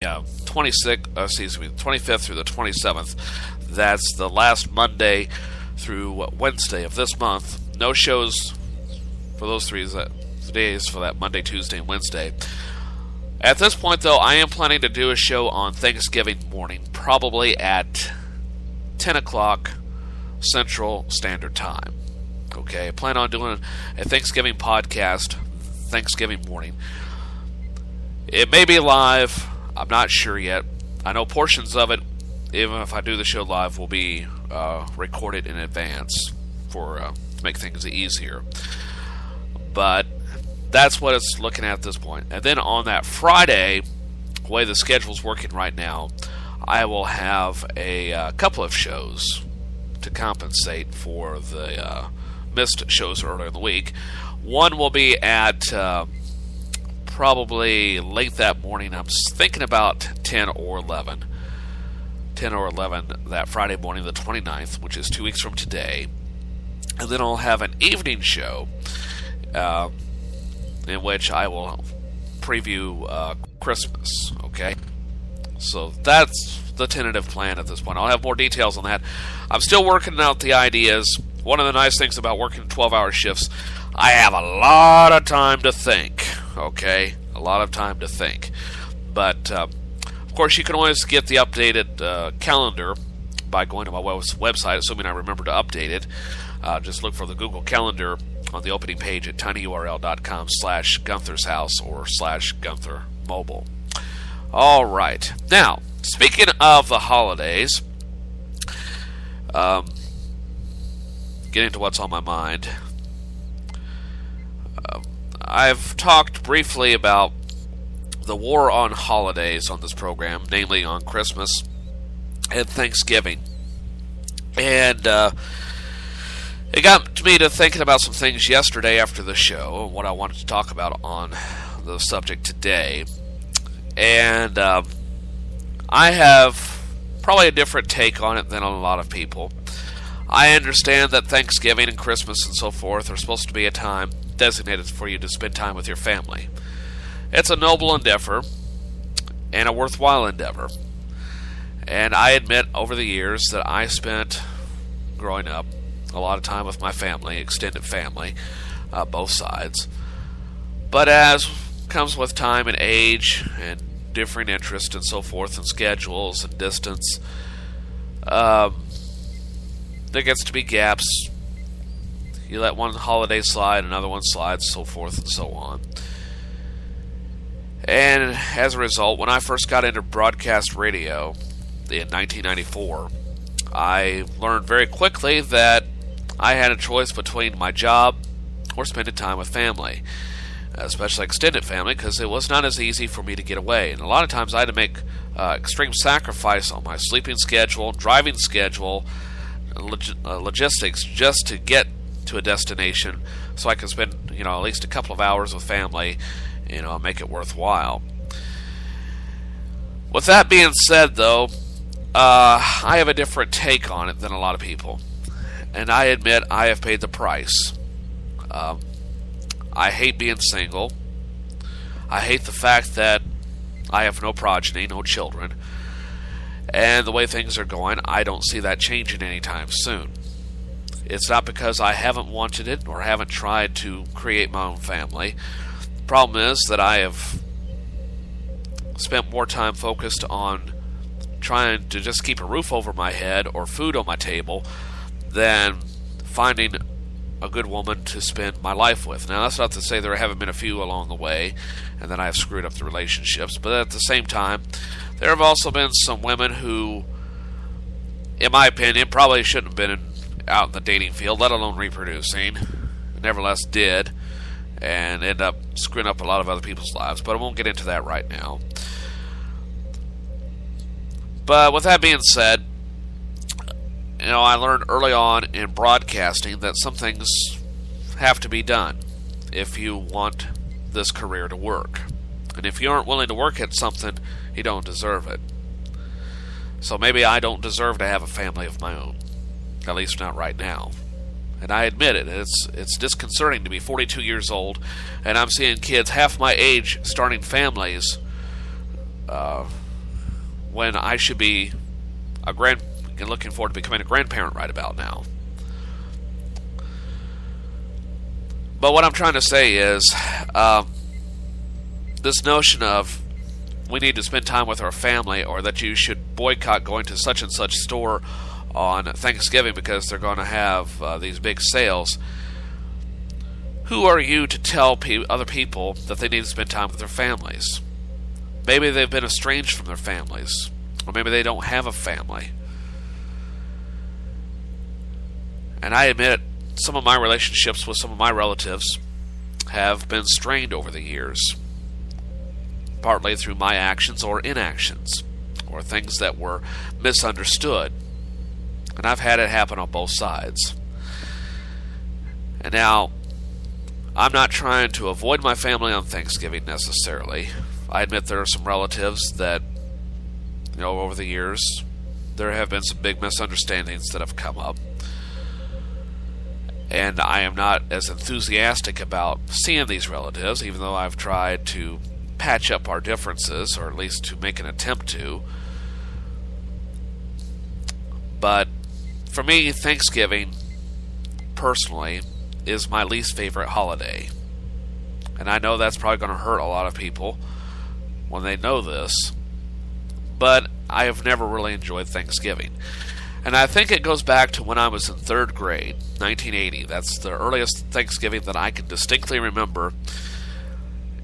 25th through the 27th. That's the last Monday through Wednesday of this month. No shows for those 3 days for that Monday, Tuesday, and Wednesday. At this point, though, I am planning to do a show on Thanksgiving morning, probably at 10 o'clock Central Standard Time. Okay, I plan on doing a Thanksgiving podcast Thanksgiving morning. It may be live. I'm not sure yet. I know portions of it, even if I do the show live, will be recorded in advance to make things easier. But that's what it's looking at this point. And then on that Friday, the way the schedule's working right now, I will have a couple of shows to compensate for the missed shows earlier in the week. One will be at probably late that morning. I'm thinking about 10 or 11. 10 or 11 that Friday morning, the 29th, which is 2 weeks from today. And then I'll have an evening show in which I will preview Christmas, okay? So that's the tentative plan at this point. I'll have more details on that. I'm still working out the ideas. One of the nice things about working 12-hour shifts, I have a lot of time to think, okay? A lot of time to think. But, of course, you can always get the updated calendar by going to my website, assuming I remember to update it. Just look for the Google Calendar on the opening page at tinyurl.com/Gunther's house or /Gunther mobile. All right. Now, speaking of the holidays, getting to what's on my mind, I've talked briefly about the war on holidays on this program, namely on Christmas and Thanksgiving. And it got me to thinking about some things yesterday after the show and what I wanted to talk about on the subject today. And I have probably a different take on it than a lot of people. I understand that Thanksgiving and Christmas and so forth are supposed to be a time designated for you to spend time with your family. It's a noble endeavor and a worthwhile endeavor. And I admit over the years that I spent, growing up, a lot of time with my family, extended family, both sides. But as comes with time and age and differing interests and so forth and schedules and distance, there gets to be gaps. You let one holiday slide, another one slides, so forth and so on. And as a result, when I first got into broadcast radio in 1994, I learned very quickly that I had a choice between my job or spending time with family, especially extended family, because it was not as easy for me to get away. And a lot of times I had to make extreme sacrifice on my sleeping schedule, driving schedule, logistics just to get to a destination so I could spend, at least a couple of hours with family, make it worthwhile. With that being said, though, I have a different take on it than a lot of people. And I admit I have paid the price. I hate being single. I hate the fact that I have no progeny, no children. And the way things are going, I don't see that changing anytime soon. It's not because I haven't wanted it or haven't tried to create my own family. The problem is that I have spent more time focused on trying to just keep a roof over my head or food on my table than finding a good woman to spend my life with. Now, that's not to say there haven't been a few along the way and that I have screwed up the relationships, but at the same time, there have also been some women who, in my opinion, probably shouldn't have been out in the dating field, let alone reproducing, nevertheless did, and end up screwing up a lot of other people's lives, but I won't get into that right now. But with that being said, I learned early on in broadcasting that some things have to be done if you want this career to work. And if you aren't willing to work at something, you don't deserve it. So maybe I don't deserve to have a family of my own. At least not right now. And I admit it. It's disconcerting to be 42 years old, and I'm seeing kids half my age starting families when I should be looking forward to becoming a grandparent right about now. But what I'm trying to say is, this notion of we need to spend time with our family, or that you should boycott going to such and such store on Thanksgiving because they're going to have these big sales. Who are you to tell other people that they need to spend time with their families? Maybe they've been estranged from their families, or maybe they don't have a family. And I admit, some of my relationships with some of my relatives have been strained over the years, partly through my actions or inactions, or things that were misunderstood. And I've had it happen on both sides. And now, I'm not trying to avoid my family on Thanksgiving necessarily. I admit there are some relatives that, over the years, there have been some big misunderstandings that have come up. And I am not as enthusiastic about seeing these relatives, even though I've tried to patch up our differences, or at least to make an attempt to. But for me, Thanksgiving, personally, is my least favorite holiday. And I know that's probably going to hurt a lot of people when they know this, but I have never really enjoyed Thanksgiving. And I think it goes back to when I was in 3rd grade, 1980. That's the earliest Thanksgiving that I can distinctly remember.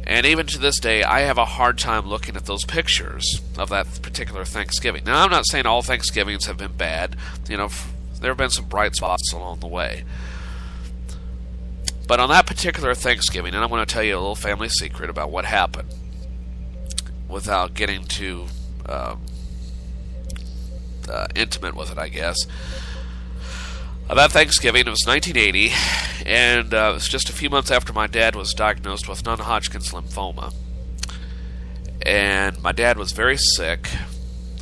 And even to this day, I have a hard time looking at those pictures of that particular Thanksgiving. Now, I'm not saying all Thanksgivings have been bad. There have been some bright spots along the way. But on that particular Thanksgiving, and I'm going to tell you a little family secret about what happened, without getting too intimate with it, I guess. That Thanksgiving, it was 1980, and it was just a few months after my dad was diagnosed with non-Hodgkin's lymphoma. And my dad was very sick.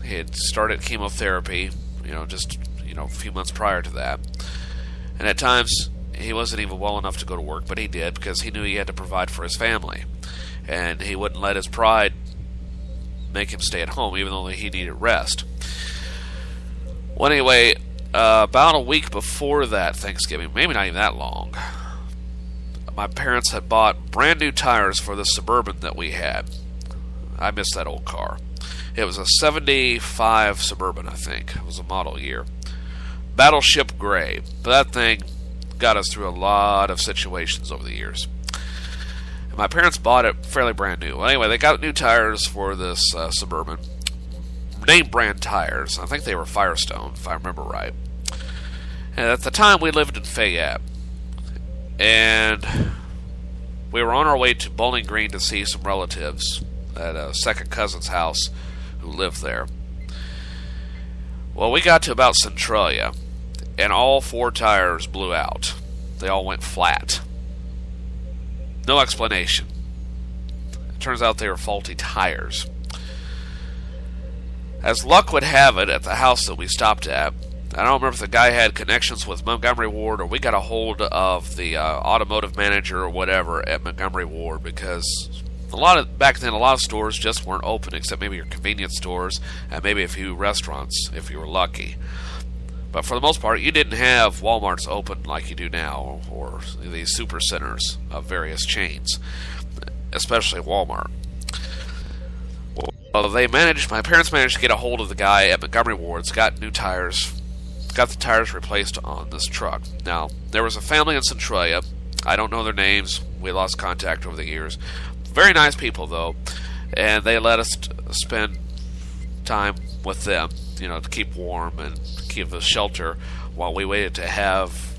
He had started chemotherapy, just a few months prior to that. And at times, he wasn't even well enough to go to work, but he did because he knew he had to provide for his family. And he wouldn't let his pride make him stay at home, even though he needed rest. Well, anyway, about a week before that Thanksgiving, maybe not even that long, my parents had bought brand new tires for the Suburban that we had. I miss that old car. It was a 75 Suburban, I think. It was a model year. Battleship gray. But that thing got us through a lot of situations over the years. And my parents bought it fairly brand new. Well, anyway, they got new tires for this Suburban. Name brand tires. I think they were Firestone, if I remember right. And at the time, we lived in Fayette. And we were on our way to Bowling Green to see some relatives at a second cousin's house who lived there. Well, we got to about Centralia, and all 4 tires blew out. They all went flat. No explanation. It turns out they were faulty tires. As luck would have it, at the house that we stopped at, I don't remember if the guy had connections with Montgomery Ward, or we got a hold of the automotive manager or whatever at Montgomery Ward, because back then a lot of stores just weren't open, except maybe your convenience stores and maybe a few restaurants if you were lucky. But for the most part, you didn't have Walmarts open like you do now, or these super centers of various chains, especially Walmart. Well, my parents managed to get a hold of the guy at Montgomery Ward's, got new tires, got the tires replaced on this truck. Now, there was a family in Centralia. I don't know their names. We lost contact over the years. Very nice people, though, and they let us spend time with them, to keep warm and keep us shelter while we waited to have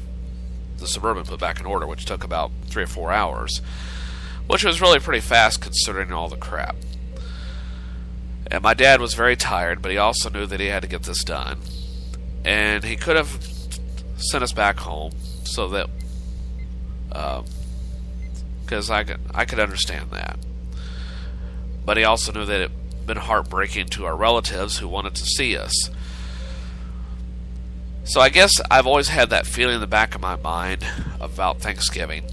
the Suburban put back in order, which took about 3 or 4 hours, which was really pretty fast considering all the crap. And my dad was very tired, but he also knew that he had to get this done. And he could have sent us back home so that, because I could understand that. But he also knew that it had been heartbreaking to our relatives who wanted to see us. So I guess I've always had that feeling in the back of my mind about Thanksgiving.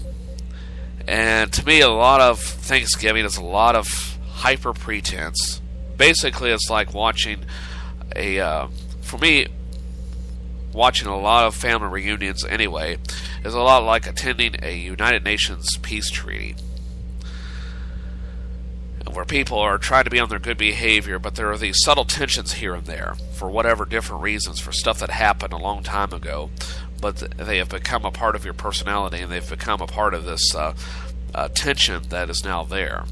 And to me, a lot of Thanksgiving is a lot of hyper pretense basically it's like watching for me, watching a lot of family reunions anyway, is a lot like attending a United Nations peace treaty, where people are trying to be on their good behavior, but there are these subtle tensions here and there for whatever different reasons, for stuff that happened a long time ago, but they have become a part of your personality, and they've become a part of this tension that is now there,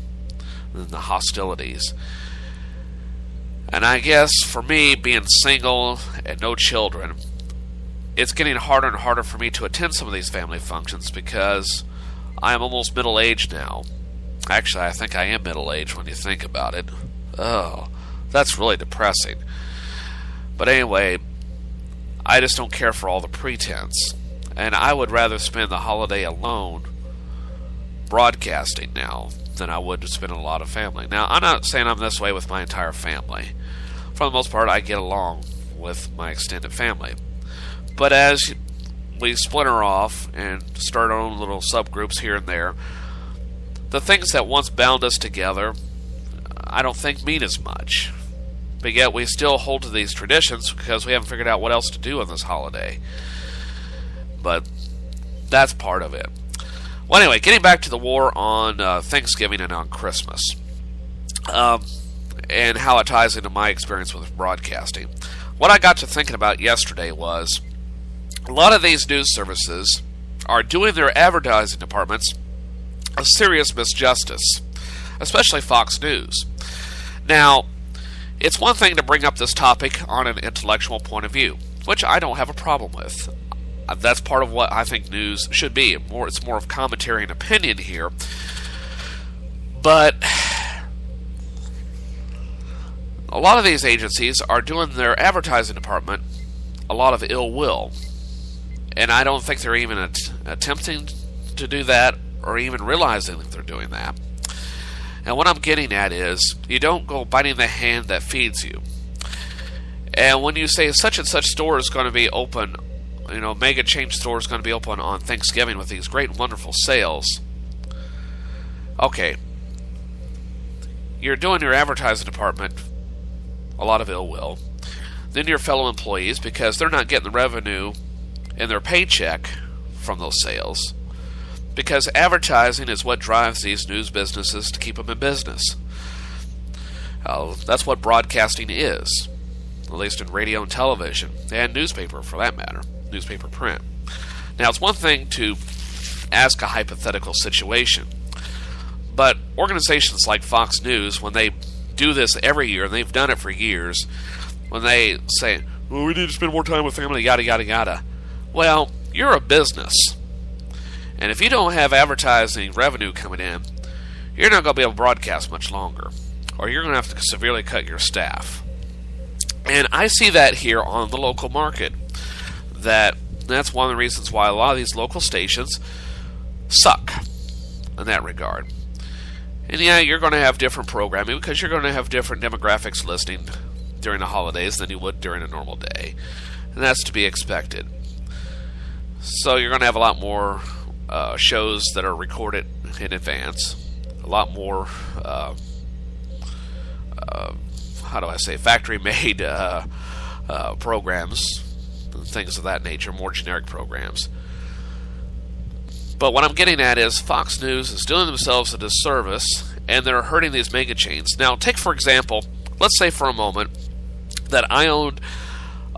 and the hostilities. And I guess for me, being single and no children, it's getting harder and harder for me to attend some of these family functions because I am almost middle-aged now. Actually, I think I am middle-aged when you think about it. Oh, that's really depressing. But anyway, I just don't care for all the pretense. And I would rather spend the holiday alone broadcasting now than I would to spend a lot of family. Now, I'm not saying I'm this way with my entire family. For the most part, I get along with my extended family. But as we splinter off and start our own little subgroups here and there, the things that once bound us together, I don't think mean as much. But yet we still hold to these traditions because we haven't figured out what else to do on this holiday. But that's part of it. Well, anyway, getting back to the war on Thanksgiving and on Christmas, and how it ties into my experience with broadcasting. What I got to thinking about yesterday was a lot of these news services are doing their advertising departments a serious misjustice, especially Fox News. Now, it's one thing to bring up this topic on an intellectual point of view, which I don't have a problem with. That's part of what I think news should be. It's more of commentary and opinion here. But a lot of these agencies are doing their advertising department a lot of ill will. And I don't think they're even attempting to do that or even realizing that they're doing that. And what I'm getting at is, you don't go biting the hand that feeds you. And when you say such and such store is going to be open, mega chain store is going to be open on Thanksgiving with these great and wonderful sales. Okay. You're doing your advertising department a lot of ill will. Then your fellow employees, because they're not getting the revenue in their paycheck from those sales. Because advertising is what drives these news businesses to keep them in business. That's what broadcasting is, at least in radio and television, and newspaper for that matter, newspaper print. Now, it's one thing to ask a hypothetical situation, but organizations like Fox News, when they do this every year, and they've done it for years, when they say, well, we need to spend more time with family, yada, yada, yada. Well, you're a business. And if you don't have advertising revenue coming in, you're not going to be able to broadcast much longer. Or you're going to have to severely cut your staff. And I see that here on the local market. That's one of the reasons why a lot of these local stations suck in that regard. And yeah, you're going to have different programming because you're going to have different demographics listening during the holidays than you would during a normal day. And that's to be expected. So you're going to have a lot more shows that are recorded in advance, a lot more factory-made programs and things of that nature, more generic programs. But what I'm getting at is Fox News is doing themselves a disservice, and they're hurting these mega chains. Now, take for example, let's say for a moment that I owned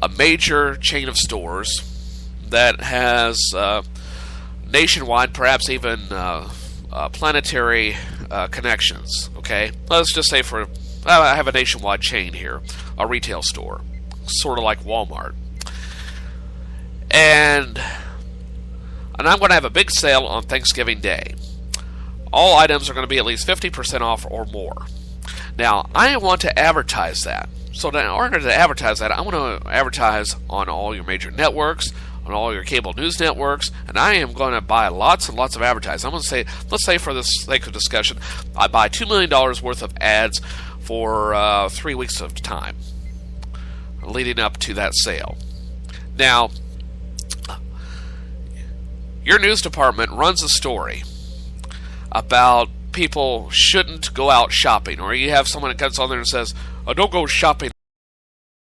a major chain of stores that has nationwide, perhaps even planetary connections. Okay, let's just say I have a nationwide chain here, a retail store, sort of like Walmart, and I'm going to have a big sale on Thanksgiving Day. All items are going to be at least 50% off or more. Now, I want to advertise that. So in order to advertise that, I want to advertise on all your major networks, on all your cable news networks, and I am going to buy lots and lots of advertising. I'm going to say, let's say for the sake of discussion, I buy $2 million worth of ads for 3 weeks of time leading up to that sale. Now, your news department runs a story about people shouldn't go out shopping, or you have someone that comes on there and says, Don't go shopping